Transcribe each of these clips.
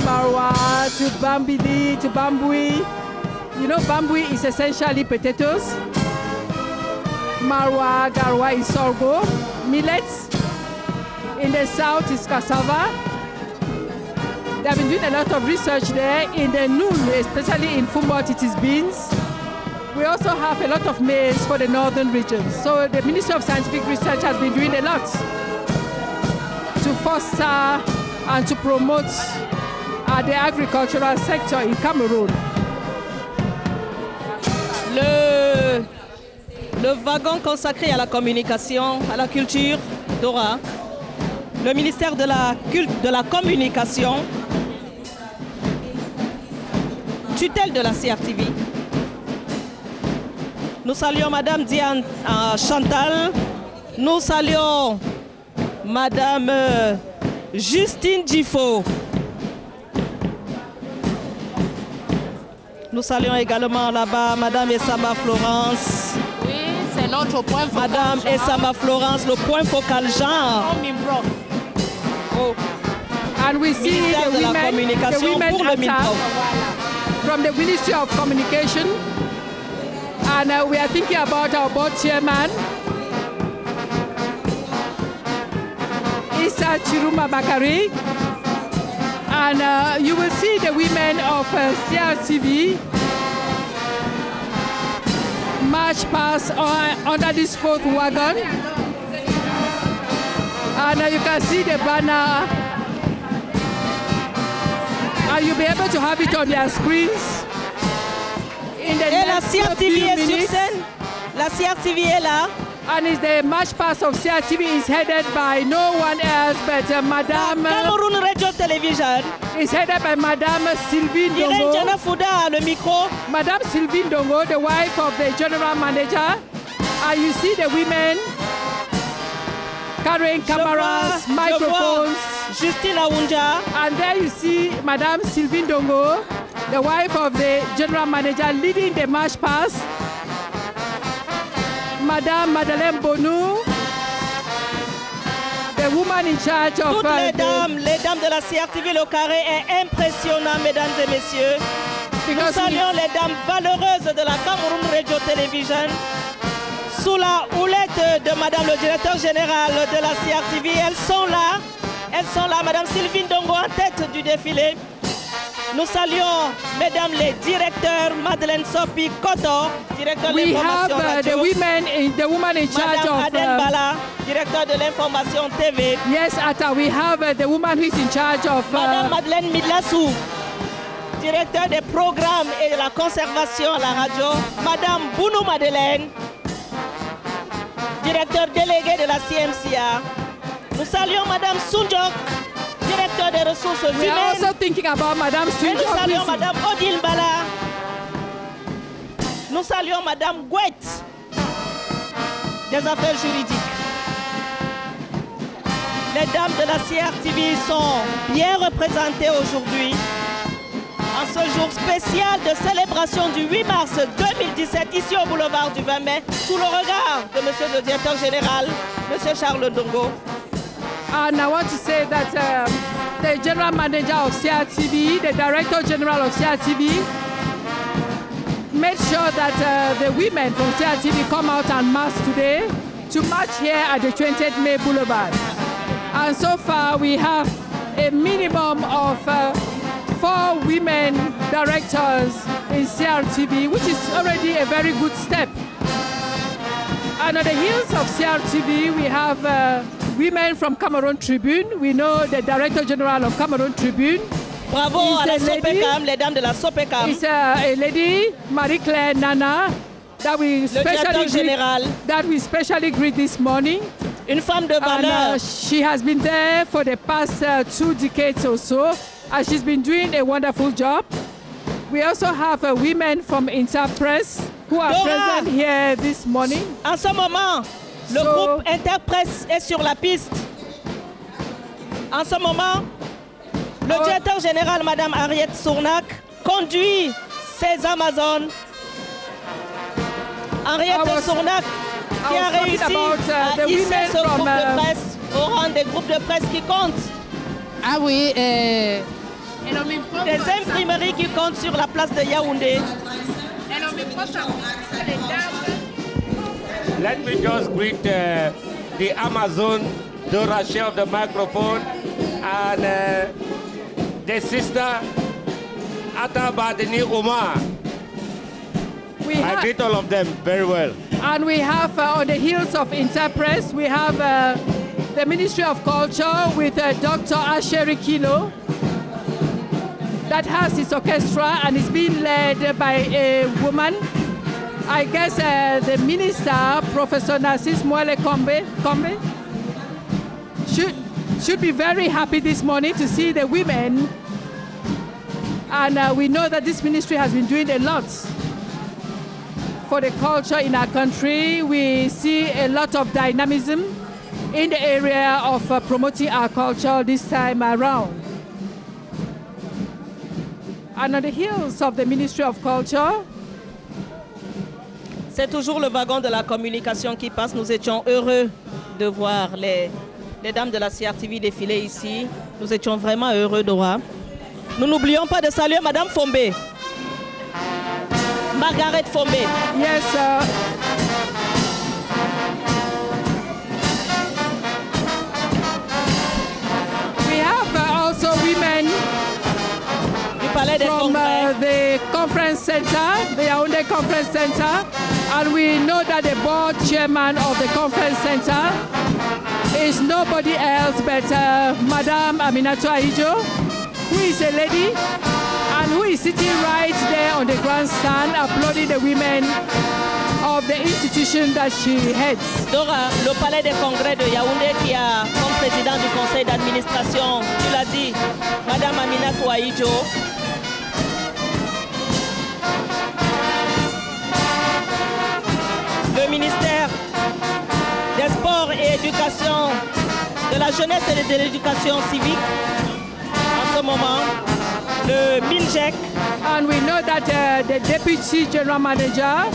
Marwa, to Bambidi, to Bambui. You know, Bambui is essentially potatoes. Marwa, Garwa is sorghum, millets. In the south is cassava. They have been doing a lot of research there. In the noon, especially in Fumbot, it is beans. We also have a lot of maize for the northern regions. So the Ministry of Scientific Research has been doing a lot to foster and to promote the agricultural sector in Cameroun. Le wagon consacré à la communication, à la culture d'Ora, le ministère de la communication, tutelle de la CRTV. Nous saluons Madame Diane Chantal, nous saluons Madame Justine Djifo. Nous saluons également là-bas Madame Essama Florence. Oui, c'est notre point focal. Madame Essama Florence, le point focal genre. Oh. And we see the women from the Ministry of Communication. And we are thinking about our board chairman, Issa Chiruma Bakari. And you will see the women of CRTV march past under this fourth wagon. And you can see the banner. And you'll be able to have it on their screens. In the Et la CRTV est sur scène. La CRTV est là. And the march past of CRTV is headed by no one else but Madame. Cameroun Radio Television. Is headed by Madame Sylvie Dongo. Irène Jana Fouda, le micro. Madame Sylvie Dongo, the wife of the general manager. And you see the women carrying cameras, microphones. Justine Aounja. And there you see Madame Sylvie Dongo, the wife of the general manager, leading the march past. Madame Madeleine Bonou, the woman in charge of... Toutes les dames de la CRTV, le carré est impressionnant, mesdames et messieurs. Nous saluons les dames valeureuses de la Cameroun Radio Television. Sous la houlette de Madame le directeur général de la CRTV, elles sont là, Madame Sylvie Dongo en tête du défilé. Nous saluons, mesdames les directeurs, Madeleine Sopi Koto, directeur de l'information radio. The woman in charge Madame of... Aden Bala, directeur de l'information TV. Yes, Atta, we have the woman who is in charge of... Madame Madeleine Midlassou, directeur des programmes et de la conservation à la radio. Madame Bounou Madeleine, directeur délégué de la CMCA. Nous saluons Madame Sounjok, directeur des ressources humaines. We are also thinking about Madame Sounjok. Nous saluons Madame Odile Bala. Nous saluons Madame Gouette, des affaires juridiques. Les dames de la CRTV sont bien représentées aujourd'hui en ce jour spécial de célébration du 8 mars 2017 ici au boulevard du 20 mai sous le regard de Monsieur le directeur général, Monsieur Charles Dongo. And I want to say that the general manager of CRTV, the director general of CRTV, made sure that the women from CRTV come out en masse today to march here at the 20th May Boulevard. And so far we have a minimum of 4 women directors in CRTV, which is already a very good step. And on the heels of CRTV, we have women from Cameroun Tribune. We know the Director General of Cameroun Tribune. Bravo à la Sopecam, les dames de la Sopecam. It's a lady, Marie-Claire Nana, that we specially greet this morning. Une femme de valeur. And, she has been there for the past 2 decades or so, and she's been doing a wonderful job. We also have women from Interpress who are present here this morning. En ce moment, le groupe Interpress est sur la piste. En ce moment, le directeur général, Madame Ariette Sournac, conduit ses Amazones. Ariette Sournac, qui a réussi à hisser ce groupe de presse au rang des groupes de presse qui comptent. Ah oui, des imprimeries qui comptent sur la place de Yaoundé. Let me just greet the Amazon, Dora share of the microphone, and the sister Atabadini Omar. I greet all of them very well. And we have on the heels of Interpress, we have the Ministry of Culture with Dr. Asheri Kilo that has its orchestra and is being led by a woman. I guess the minister, Professor Narcisse Mwele Kombe, should be very happy this morning to see the women. And we know that this ministry has been doing a lot for the culture in our country. We see a lot of dynamism in the area of promoting our culture this time around. And on the heels of the Ministry of Culture, c'est toujours le wagon de la communication qui passe. Nous étions heureux de voir les dames de la CRTV défiler ici. Nous étions vraiment heureux de voir. Nous n'oublions pas de saluer Madame Fombe. Margaret Fombe. Yes, sir. We have also women from the conference center, the Yaoundé Conference Center, and we know that the board chairman of the conference center is nobody else but Madame Aminatou Ahijo, who is a lady and who is sitting right there on the grandstand applauding the women of the institution that she heads. Dora, le palais des congrès de Yaoundé qui a comme président du conseil d'administration, tu l'as dit, Madame Aminatou Ahijo. Le ministère des Sports et Éducation, de la Jeunesse et de l'Éducation civique, en ce moment, le MINJEC. And we know that the Deputy General Manager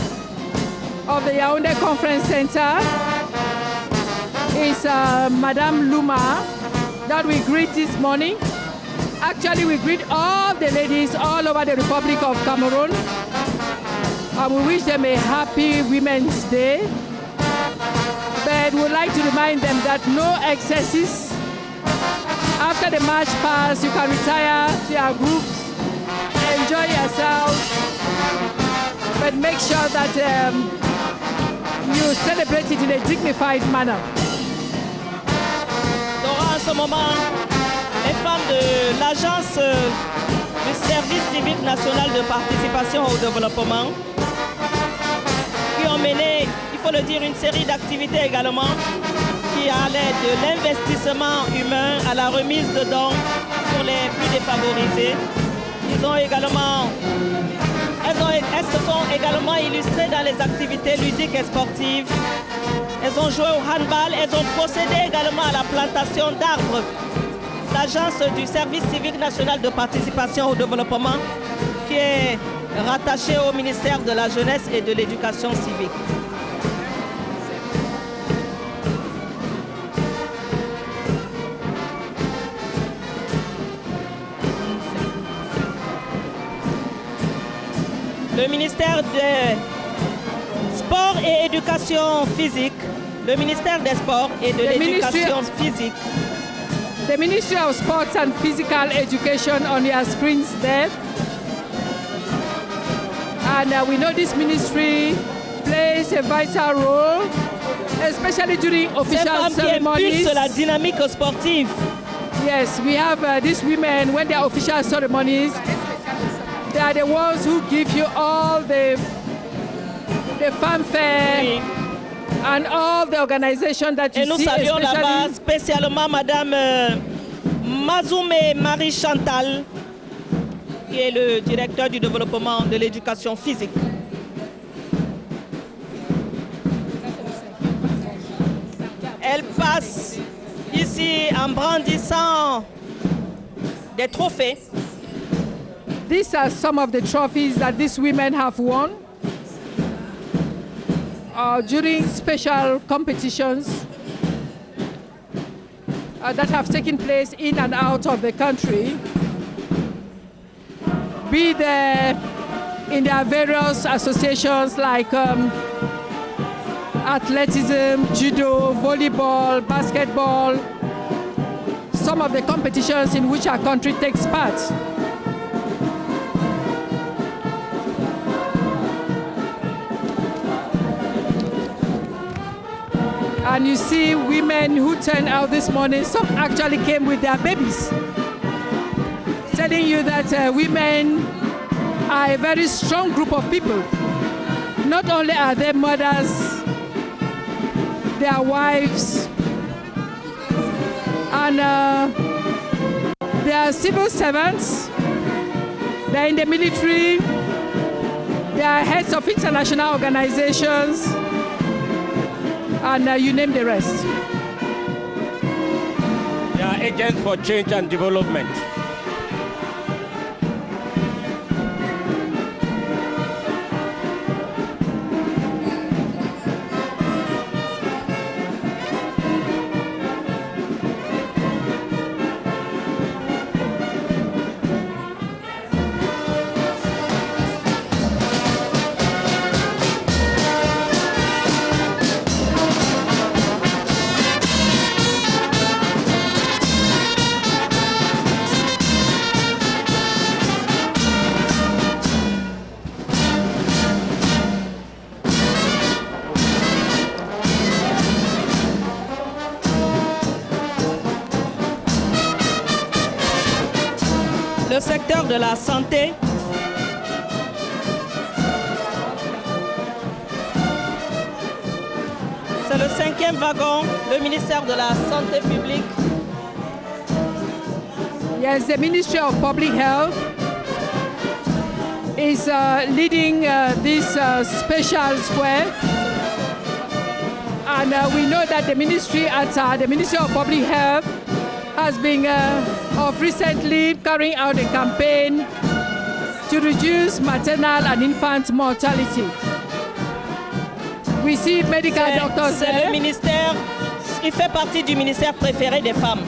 of the Yaoundé Conference Center is Madame Luma, that we greet this morning. Actually, we greet all the ladies all over the Republic of Cameroon. And we wish them a happy Women's Day. But we'd like to remind them that no excesses. After the march pass, you can retire to your groups, enjoy yourselves, but make sure that you celebrate it in a dignified manner. Dora, en ce moment, les femmes de l'agence du service civique national de participation au développement qui ont mené, il faut le dire, une série d'activités également qui allaient de l'investissement humain à la remise de dons pour les plus défavorisés. Elles se sont également illustrées dans les activités ludiques et sportives. Elles ont joué au handball, elles ont procédé également à la plantation d'arbres. L'agence du service civique national de participation au développement qui est rattachée au ministère de la Jeunesse et de l'Éducation civique. Le ministère des Sports et Éducation physique, le ministère des Sports et de l'Éducation physique. The Ministry of Sports and Physical Education on your screens there. And we know this ministry plays a vital role, especially during official ceremonies. Qui impulse la dynamique sportive. Yes, we have these women, when they are official ceremonies, they are the ones who give you all the fanfare and all the organization that you see. Et nous saluons là-bas spécialement Madame Mazoumé Marie Chantal, qui est le directeur du développement de l'éducation physique. Elle passe ici en brandissant des trophées. These are some of the trophies that these women have won during special competitions that have taken place in and out of the country. be there in their various associations like athleticism, judo, volleyball, basketball, some of the competitions in which our country takes part. And you see women who turned out this morning, some actually came with their babies, telling you that women are a very strong group of people. Not only are they mothers, they are wives, and they are civil servants, they are in the military, they are heads of international organizations, and you name the rest. They are agents for change and development. Le secteur de la santé, c'est le 5e wagon, le ministère de la Santé publique. Yes, the Ministry of Public Health is leading this special square. And we know that the ministry the Ministry of Public Health has been recently carrying out a campaign to reduce maternal and infant mortality. We see medical doctors C'est there. le ministère, il fait partie du ministère préféré des femmes.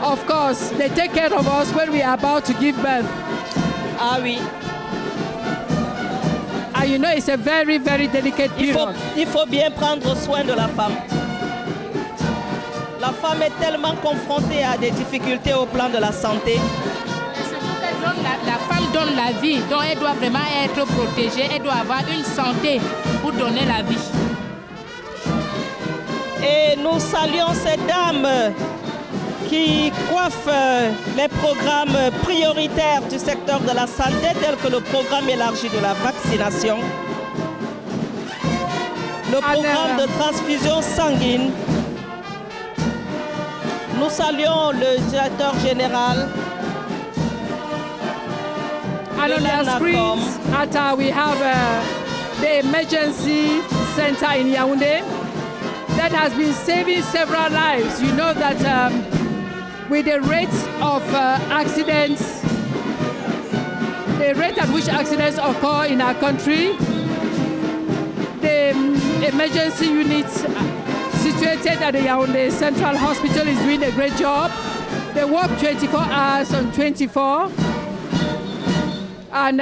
Of course, they take care of us when we are about to give birth. Ah oui, And you know it's a very, very delicate period. il faut bien prendre soin de la femme. La femme est tellement confrontée à des difficultés au plan de la santé. La femme donne la vie, donc elle doit vraiment être protégée, elle doit avoir une santé pour donner la vie. Et nous saluons ces dames qui coiffent les programmes prioritaires du secteur de la santé, tels que le programme élargi de la vaccination, le programme de transfusion sanguine. Nous saluons le directeur général. And on our screens, we have the emergency center in Yaoundé that has been saving several lives. You know that with the rate of accidents, the rate at which accidents occur in our country, the emergency units situated at the Yaoundé Central Hospital is doing a great job. They work 24 hours on 24. And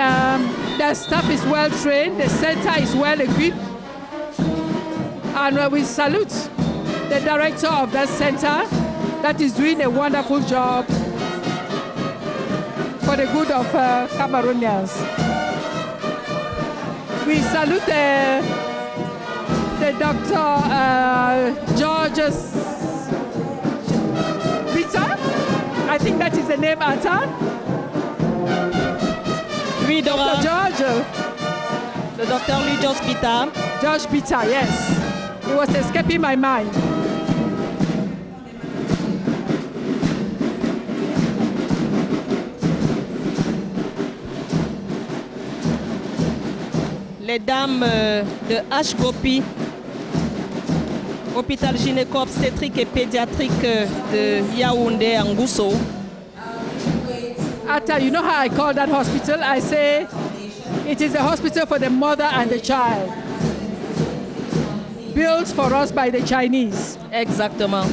the staff is well trained, the center is well equipped. And we salute the director of that center that is doing a wonderful job for the good of Cameroonians. We salute the Dr. George Peter. I think that is the name, Ata. Oui, Dr. George. Le docteur Louis George Peter. George Peter, yes. It was escaping my mind. Les dames de H. Gopi, hôpital gynéco-obstétrique et pédiatrique de Yaoundé, Angousso. Atta, you know how I call that hospital? I say it is a hospital for the mother and the child, built for us by the Chinese. Exactement.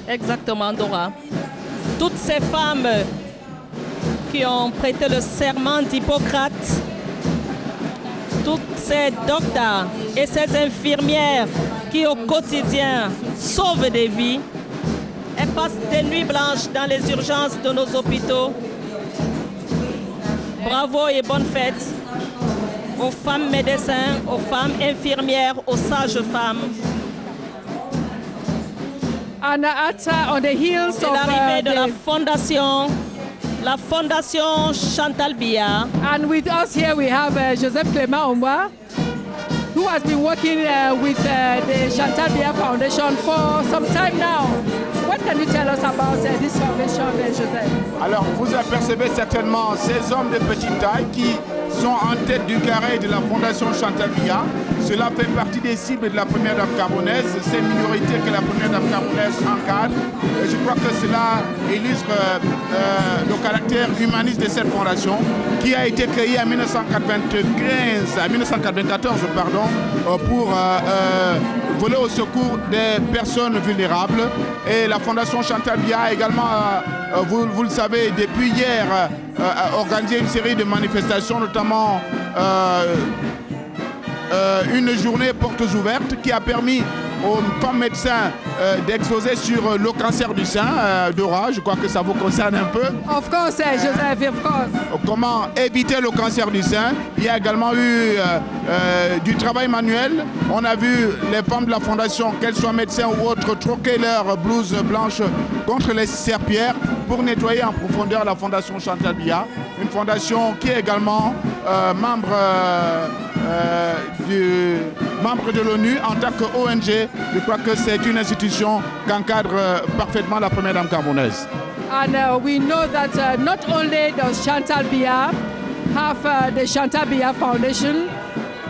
Exactement, Dora. toutes ces femmes qui ont prêté le serment d'Hippocrate, toutes ces docteurs et ces infirmières qui au quotidien sauvent des vies et passent des nuits blanches dans les urgences de nos hôpitaux. Bravo et bonne fête aux femmes médecins, aux femmes infirmières, aux sages-femmes. And on the heels C'est of l'arrivée de la the, fondation Chantal Biya. and with us here we have Joseph Clément Omwa, who has been working with the Chantal Biya Foundation for some time now. What can you tell us about this foundation, Joseph? Alors, vous apercevez certainement ces hommes de petite taille qui sont en tête du carré de la Fondation Chantal Biya. Cela fait partie des cibles de la première dame camerounaise, ces minorités que la première dame camerounaise encadre. Et je crois que cela illustre le caractère humaniste de cette fondation qui a été créée en 1994 pour voler au secours des personnes vulnérables. Et la Fondation Chantal Biya a également, vous le savez, depuis hier, organisé une série de manifestations, notamment une journée portes ouvertes qui a permis aux femmes médecins d'exposer sur le cancer du sein, Dora, je crois que ça vous concerne un peu. Of course, Joseph, of course. Comment éviter le cancer du sein. Il y a également eu du travail manuel. On a vu les femmes de la fondation, qu'elles soient médecins ou autres, troquer leur blouse blanche contre les serpillères pour nettoyer en profondeur la fondation Chantal Biya. Une fondation qui est également membre de l'ONU en tant qu'ONG. Je crois que c'est une institution qu'encadre parfaitement la première dame camerounaise. And we know that not only does Chantal Biya have the Chantal Biya Foundation,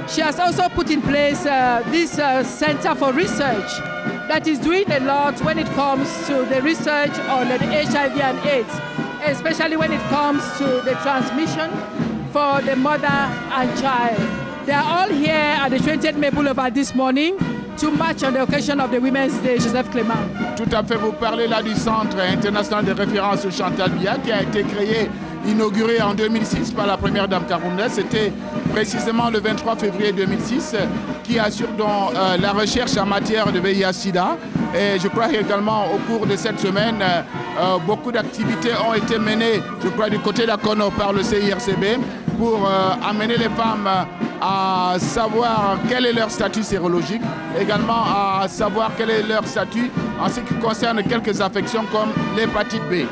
she has also put in place this Center for Research that is doing a lot when it comes to the research on the HIV and AIDS, especially when it comes to the transmission for the mother and child. They are all here at the 20th May Boulevard this morning to march on the occasion of the Women's Day, Joseph Clément. Tout à fait, vous parlez là du Centre international de référence Chantal Biya qui a été créé, inauguré en 2006 par la première dame camerounaise. C'était précisément le 23 février 2006 qui assure donc la recherche en matière de VIH-Sida. Et je crois également au cours de cette semaine, beaucoup d'activités ont été menées, je crois, du côté d'Akono par le CIRCB pour amener les femmes à savoir quel est leur statut sérologique, également à savoir quel est leur statut en ce qui concerne quelques affections comme l'hépatite B.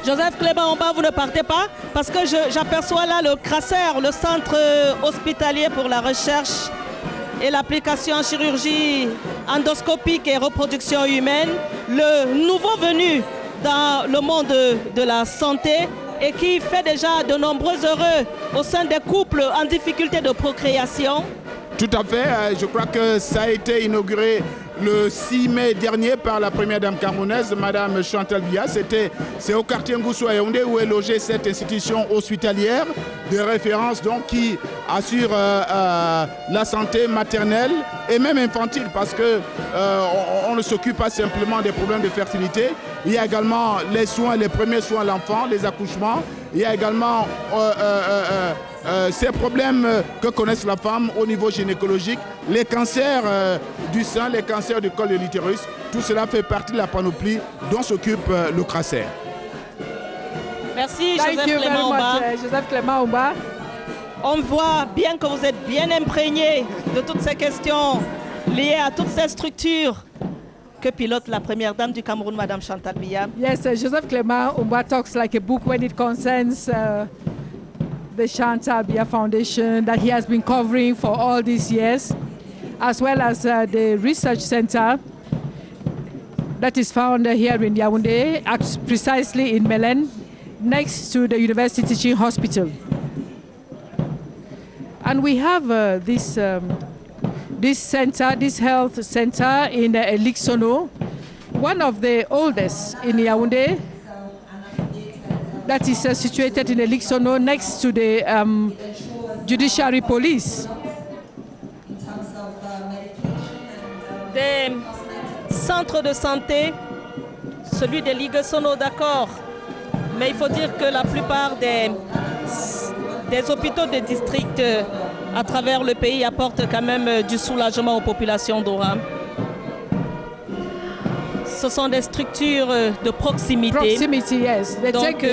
Joseph Clément Omba, vous ne partez pas parce que j'aperçois là le CRACER, le Centre hospitalier pour la recherche et l'application en chirurgie endoscopique et reproduction humaine, le nouveau venu dans le monde de la santé et qui fait déjà de nombreux heureux au sein des couples en difficulté de procréation. Tout à fait, je crois que ça a été inauguré le 6 mai dernier par la première dame camerounaise, Madame Chantal Biya. C'est au quartier Ngoussou à Yaoundé où est logée cette institution hospitalière de référence donc, qui assure la santé maternelle et même infantile parce que on ne s'occupe pas simplement des problèmes de fertilité. Il y a également les soins, les premiers soins à l'enfant, les accouchements. Il y a également ces problèmes que connaissent la femme au niveau gynécologique, les cancers du sein, les cancers du col de l'utérus. Tout cela fait partie de la panoplie dont s'occupe le CRACER. Merci Thank Joseph you very Clément Omba. much, Joseph Clément Omba. On voit bien que vous êtes bien imprégné de toutes ces questions liées à toutes ces structures que pilote la première dame du Cameroun, Madame Chantal Biya. Yes, Joseph Clément Omba talks like a book when it concerns the Chantal Biya Foundation that he has been covering for all these years, as well as the research center that is found here in Yaoundé, precisely in Melen, next to the University Teaching Hospital. And we have this center, this health center in Eliksono, one of the oldest in Yaoundé, that is situated in Eliksono next to the judiciary police. Des centres de santé celui des ligues sono, d'accord. Mais il faut dire que la plupart des hôpitaux de district à travers le pays apportent quand même du soulagement aux populations d'Ora. Ce sont des structures de proximité. Proximity, yes. Donc,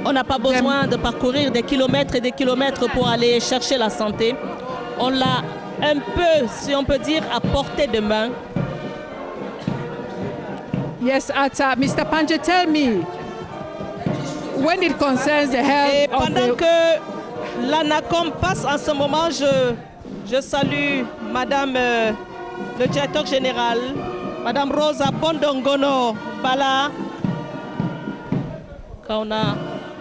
on n'a pas besoin de parcourir des kilomètres et des kilomètres pour aller chercher la santé. On l'a un peu, si on peut dire, à portée de main. Yes, Mr. Panje, tell me, when it concerns the health Et of pendant que l'ANACOM passe en ce moment, je salue Madame le directeur général, Madame Rosa Bondongono Bala. Quand on a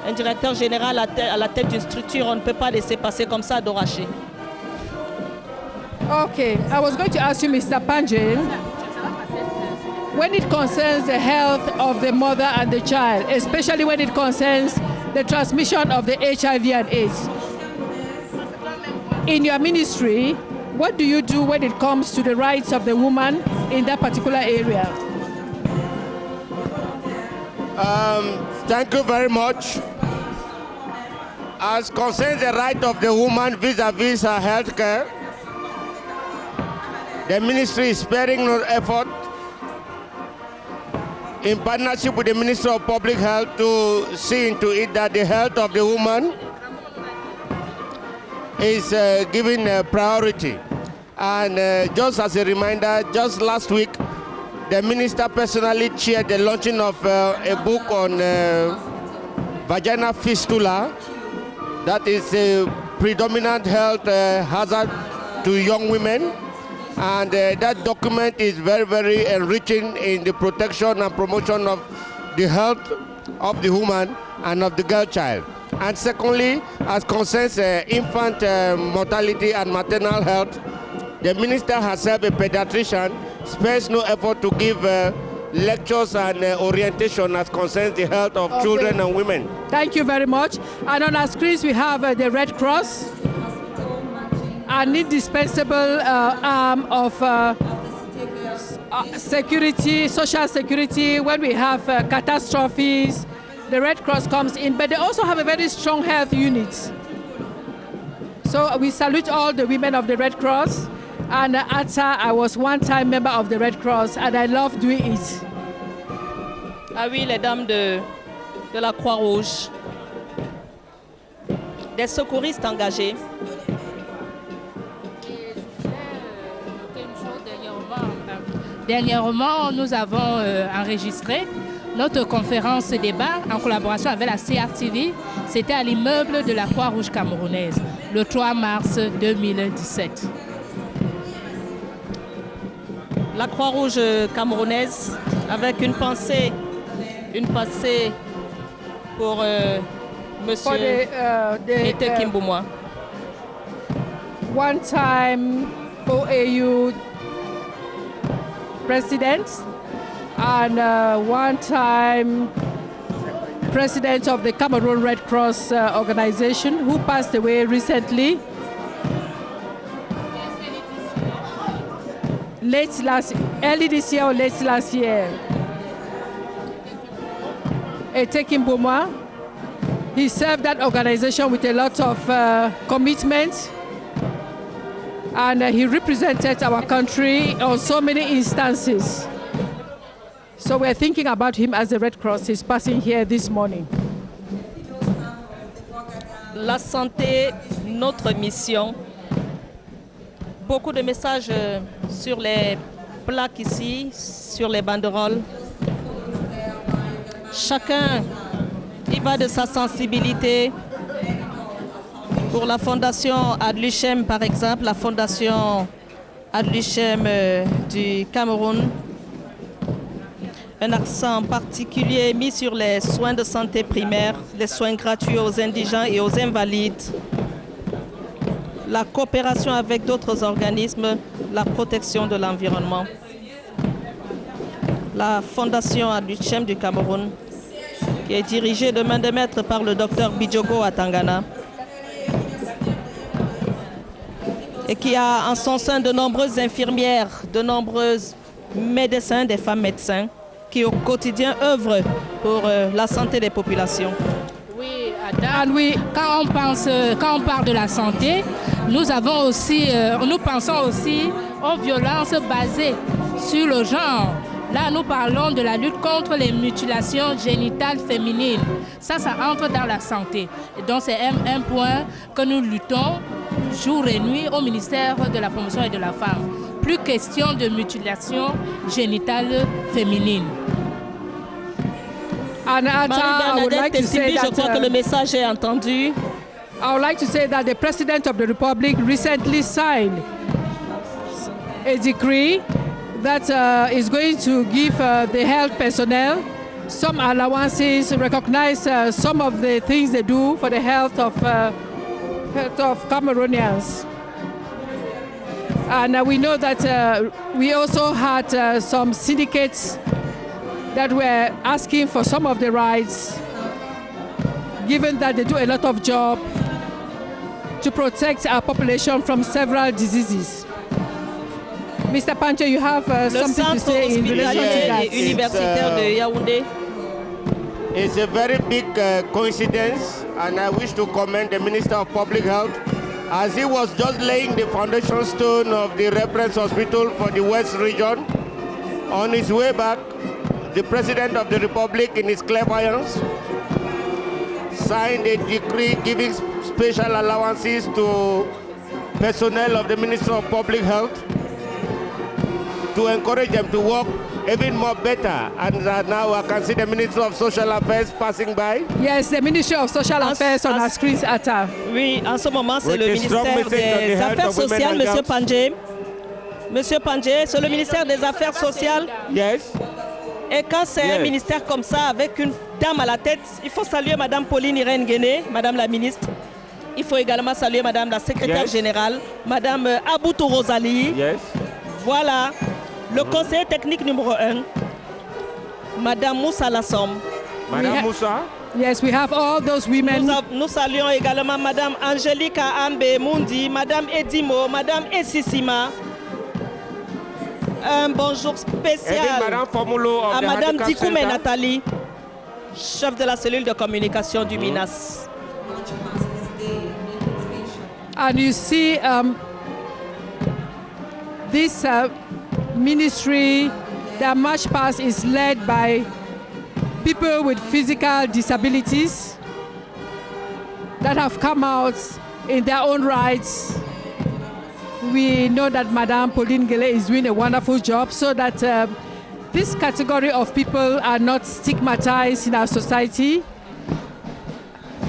un directeur général à la tête d'une structure, on ne peut pas laisser passer comme ça d'Oraché. Okay, I was going to ask you, Mr. Panje, when it concerns the health of the mother and the child, especially when it concerns the transmission of the HIV and AIDS, in your ministry, what do you do when it comes to the rights of the woman in that particular area? Thank you very much. As concerns the right of the woman vis-à-vis her health care, the ministry is sparing no effort in partnership with the Ministry of Public Health to see into it that the health of the woman is given priority. And just as a reminder, just last week, the minister personally chaired the launching of a book on vagina fistula, that is a predominant health hazard to young women. And that document is very, very enriching in the protection and promotion of the health of the woman and of the girl child. And secondly, as concerns infant mortality and maternal health, the minister herself, a pediatrician, spares no effort to give lectures and orientation as concerns the health of children and women. Thank you very much. And on our screens we have the Red Cross, an indispensable arm of security, social security. When we have catastrophes, the Red Cross comes in, but they also have a very strong health unit. So we salute all the women of the Red Cross. And Atta, I was one-time member of the Red Cross, and I love doing it. Ah oui, les dames de la Croix-Rouge, des secouristes engagés. Dernièrement, nous avons enregistré notre conférence débat en collaboration avec la CRTV. C'était à l'immeuble de la Croix-Rouge camerounaise, le 3 mars 2017. La Croix-Rouge camerounaise, avec une pensée pour Monsieur Ete Kimboumoua. One time OAU president and one time president of the Cameroon Red Cross organization who passed away recently. Early this year or late last year. Ete Kimboumoua, he served that organization with a lot of commitment, and he represented our country on so many instances. So we're thinking about him as the Red Cross. He's passing here this morning. La santé, notre mission. Beaucoup de messages sur les plaques ici, sur les banderoles. Chacun y va de sa sensibilité. Pour la fondation Adluchem, par exemple, la fondation Adluchem du Cameroun, un accent particulier mis sur les soins de santé primaires, les soins gratuits aux indigents et aux invalides, la coopération avec d'autres organismes, la protection de l'environnement. La fondation Adluchem du Cameroun, qui est dirigée de main de maître par le docteur Bidjogo Atangana, et qui a en son sein de nombreuses infirmières, de nombreux médecins, des femmes médecins, qui au quotidien œuvrent pour la santé des populations. Oui, Adam, quand on parle de la santé, nous pensons aussi aux violences basées sur le genre. Là, nous parlons de la lutte contre les mutilations génitales féminines. Ça entre dans la santé. Et donc, c'est un point que nous luttons jour et nuit au ministère de la Promotion et de la Femme. Plus question de mutilation génitale féminine. Marie-Bernadette Tessimbi, je crois que le message est entendu. I would like to say that the President of the Republic recently signed a decree that is going to give the health personnel some allowances, recognize some of the things they do for the health of Cameroonians. And we know that we also had some syndicates that were asking for some of the rights, given that they do a lot of job to protect our population from several diseases. Mr. Pancho, you have something to say in relation to that. Universitaire de Yaoundé. It's a very big coincidence, and I wish to commend the Minister of Public Health as he was just laying the foundation stone of the reference hospital for the West region. On his way back, the President of the Republic, in his clairvoyance, signed a decree giving special allowances to personnel of the Ministry of Public Health to encourage them to work even more better. And now I can see the Ministry of Social Affairs passing by. Yes, the Ministry of Social Affairs on our screens at Oui, en ce moment, c'est le ministère des Affaires sociales, Monsieur Pandje. Monsieur Pandje, c'est le ministère des Affaires sociales. Yes. Et quand c'est un ministère comme ça, avec une dame à la tête, il faut saluer Madame Pauline Irène Guéné, Madame la ministre. Il faut également saluer Madame la secrétaire générale, Madame Aboutou Rosalie. Yes. Voilà, le conseiller technique numéro 1, Madame Moussa Lassom. Madame Moussa. Yes, we have all those women. Nous saluons également Madame Angelica Ambe Mundi, Madame Edimo, Madame Essissima. Un bonjour spécial à Madame Dikoumé Nathalie, chef de la cellule de communication du MINAS. And you see, this ministry, the march past is led by people with physical disabilities that have come out in their own rights. We know that Madame Pauline Gele is doing a wonderful job so that this category of people are not stigmatized in our society.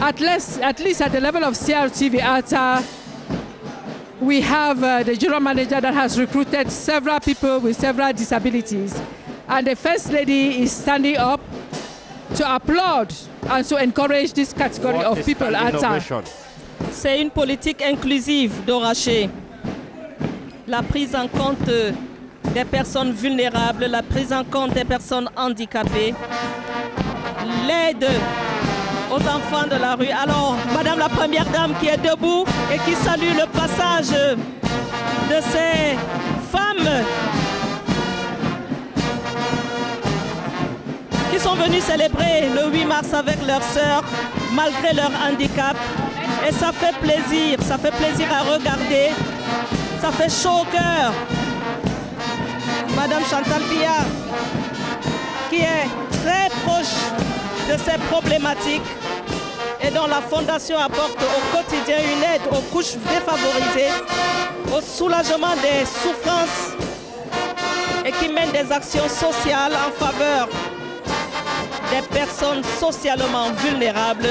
At least at the level of CRTV ATA, we have the general manager that has recruited several people with several disabilities. And the First Lady is standing up to applaud and to encourage this category of people at ATA. C'est une politique inclusive d'Oraché. La prise en compte des personnes vulnérables, la prise en compte des personnes handicapées, l'aide aux enfants de la rue. Alors, Madame la Première Dame qui est debout et qui salue le passage de ces femmes qui sont venues célébrer le 8 mars avec leurs sœurs, malgré leur handicap. Et ça fait plaisir à regarder. Ça fait chaud au cœur. Madame Chantal Biya, qui est très proche de ces problématiques et dont la Fondation apporte au quotidien une aide aux couches défavorisées, au soulagement des souffrances et qui mène des actions sociales en faveur des personnes socialement vulnérables.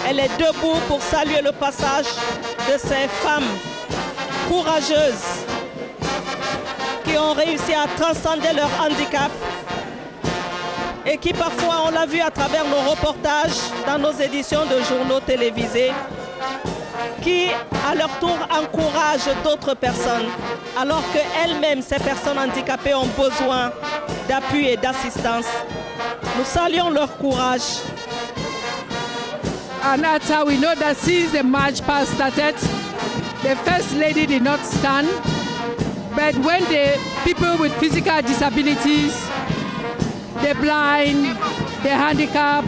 Elle est debout pour saluer le passage de ces femmes courageuses qui ont réussi à transcender leur handicap et qui parfois, on l'a vu à travers nos reportages dans nos éditions de journaux télévisés, qui à leur tour encouragent d'autres personnes alors qu'elles-mêmes, ces personnes handicapées, ont besoin d'appui et d'assistance. Nous saluons leur courage. And that's how we know that since the march past started, the First Lady did not stand, but when the people with physical disabilities the blind, the handicapped.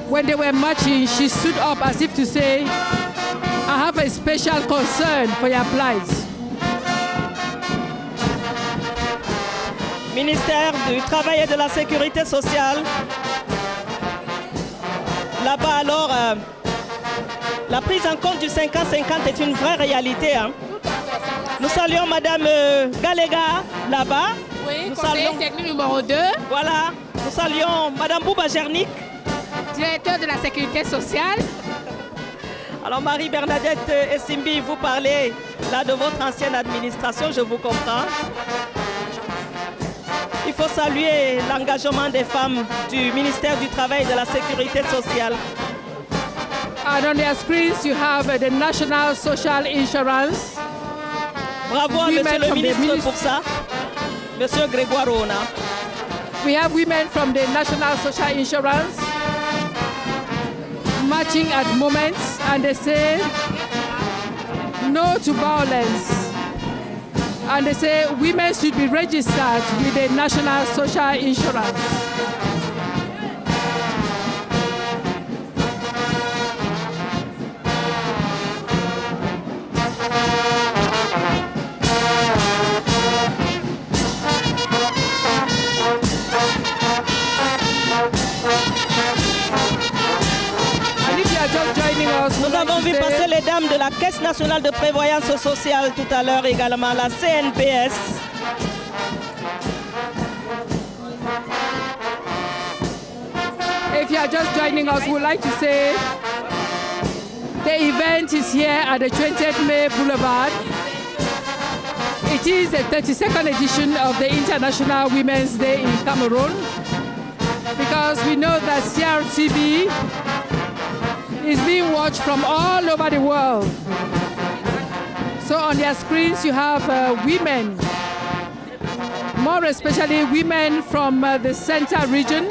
When they were marching, she stood up as if to say, I have a special concern for your plight. Ministère du Travail et de la Sécurité sociale. Là-bas, alors, la prise en compte du 50-50 est une vraie réalité. Hein. Nous saluons Madame Galega, là-bas. Oui, nous conseiller saluons... technique numéro 2. Voilà, nous saluons Madame Bouba Gernik, directeur de la Sécurité sociale. Alors Marie-Bernadette Essimbi, vous parlez là de votre ancienne administration, je vous comprends. Il faut saluer l'engagement des femmes du ministère du Travail et de la Sécurité sociale. And on their screens you have the National Social Insurance. Bravo à Monsieur le ministre pour ça, Monsieur Grégoire Rona. We have women from the National Social Insurance marching at moments, and they say no to violence. And they say women should be registered with the National Social Insurance. Nous avons vu passer les dames de la Caisse nationale de prévoyance sociale tout à l'heure également, la CNPS. If you are just joining us, we would like to say the event is here at the 20th May Boulevard. It is the 32nd edition of the International Women's Day in Cameroon, because we know that CRTV is being watched from all over the world. So on their screens you have women, more especially women from the Center region,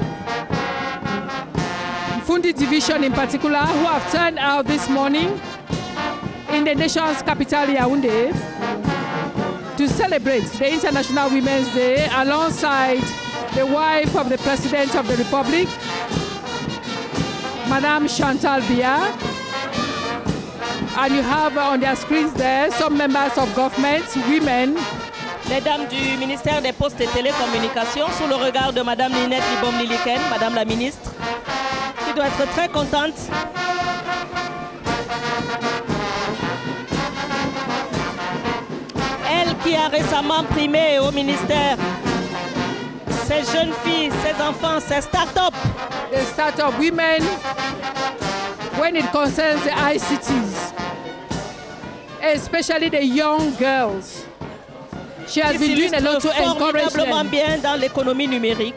Fundi division in particular, who have turned out this morning in the nation's capital Yaoundé to celebrate the International Women's Day alongside the wife of the President of the Republic, Madame Chantal Biya. And you have on their screens there some members of government, women. Les dames du ministère des Postes et Télécommunications, sous le regard de Madame Ninette Libom-Liliken, Madame la ministre, qui doit être très contente. Elle qui a récemment primé au ministère ces jeunes filles, ces enfants, ces start-up. The start-up women, when it concerns the ICTs, especially the young girls. She has been doing a lot to encourage them. Bien dans l'économie numérique.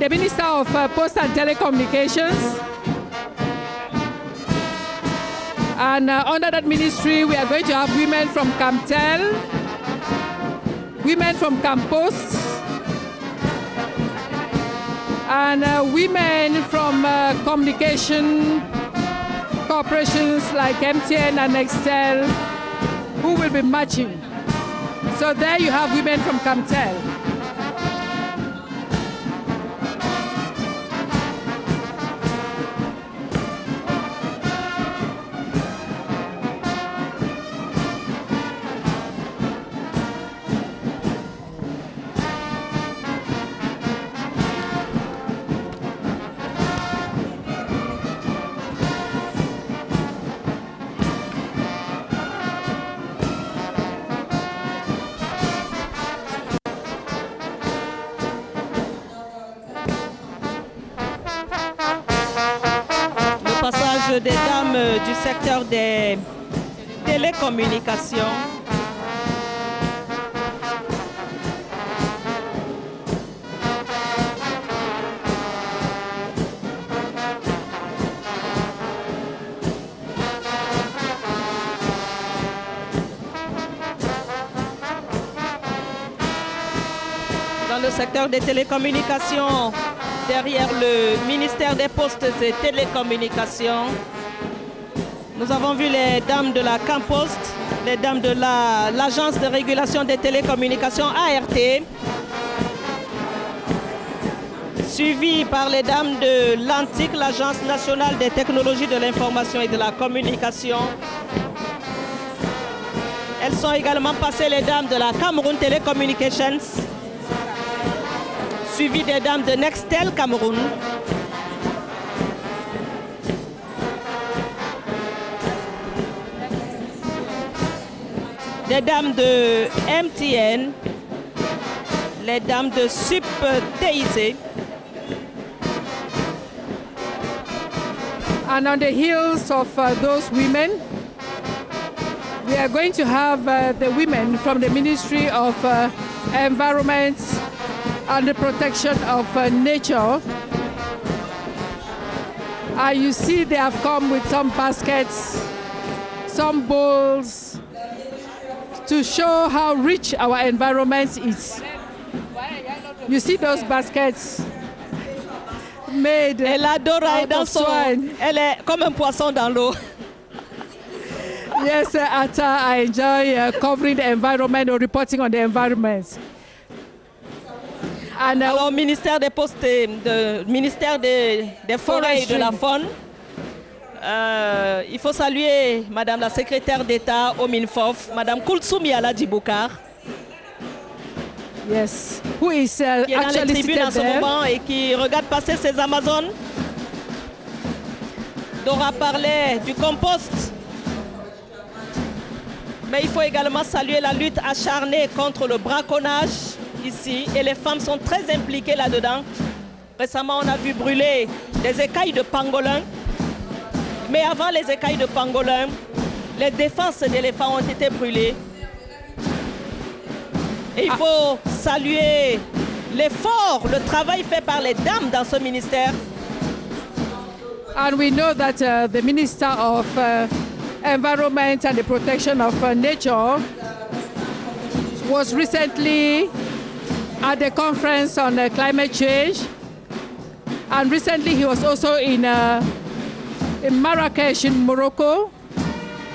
Minister of Post and Telecommunications. And under that ministry, we are going to have women from CAMTEL, women from CAMPOST, and women from communication corporations like MTN and Nextel, who will be matching. So there you have women from CAMTEL. Des dames du secteur des télécommunications. Dans le secteur des télécommunications, derrière le ministère des Postes et Télécommunications, nous avons vu les dames de la CAMPOST, les dames de l'Agence de régulation des télécommunications ART, suivies par les dames de l'ANTIC, l'Agence nationale des technologies de l'information et de la communication. Elles sont également passées les dames de la Cameroun Telecommunications, suivies des dames de Nextel Cameroun. Les dames de MTN, les dames de SUP TIC. And on the heels of those women, we are going to have the women from the Ministry of Environment and the Protection of Nature. And you see they have come with some baskets, some bowls, to show how rich our environment is. You see those baskets made Elle adore out dans of son... swine. Elle est comme un poisson dans l'eau. Yes, Atta, I enjoy covering the environment or reporting on the environment. And Alors, ministère des Postes, ministère des Forêts et de la Faune, il faut saluer Madame la secrétaire d'État au MINFOF, Madame Koulsoumi Aladjiboukar, yes, who is qui est dans les actually tribunes en seated ce there. moment et qui regarde passer ses Amazones. Dora parlait du compost. Mais il faut également saluer la lutte acharnée contre le braconnage ici. Et les femmes sont très impliquées là-dedans. Récemment, on a vu brûler des écailles de pangolin. Mais avant les écailles de pangolin, les défenses d'éléphants ont été brûlées. Et il faut saluer l'effort, le travail fait par les dames dans ce ministère. And we know that the Minister of Environment and the Protection of Nature was recently at the conference on climate change. And recently he was also in Marrakesh in Morocco.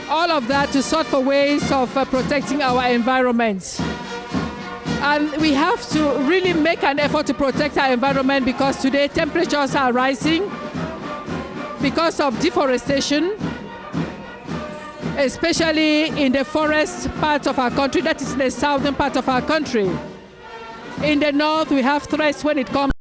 All of that to sort for ways of protecting our environment. And we have to really make an effort to protect our environment because today temperatures are rising because of deforestation, especially in the forest part of our country, that is the southern part of our country. In the north, we have threats when it comes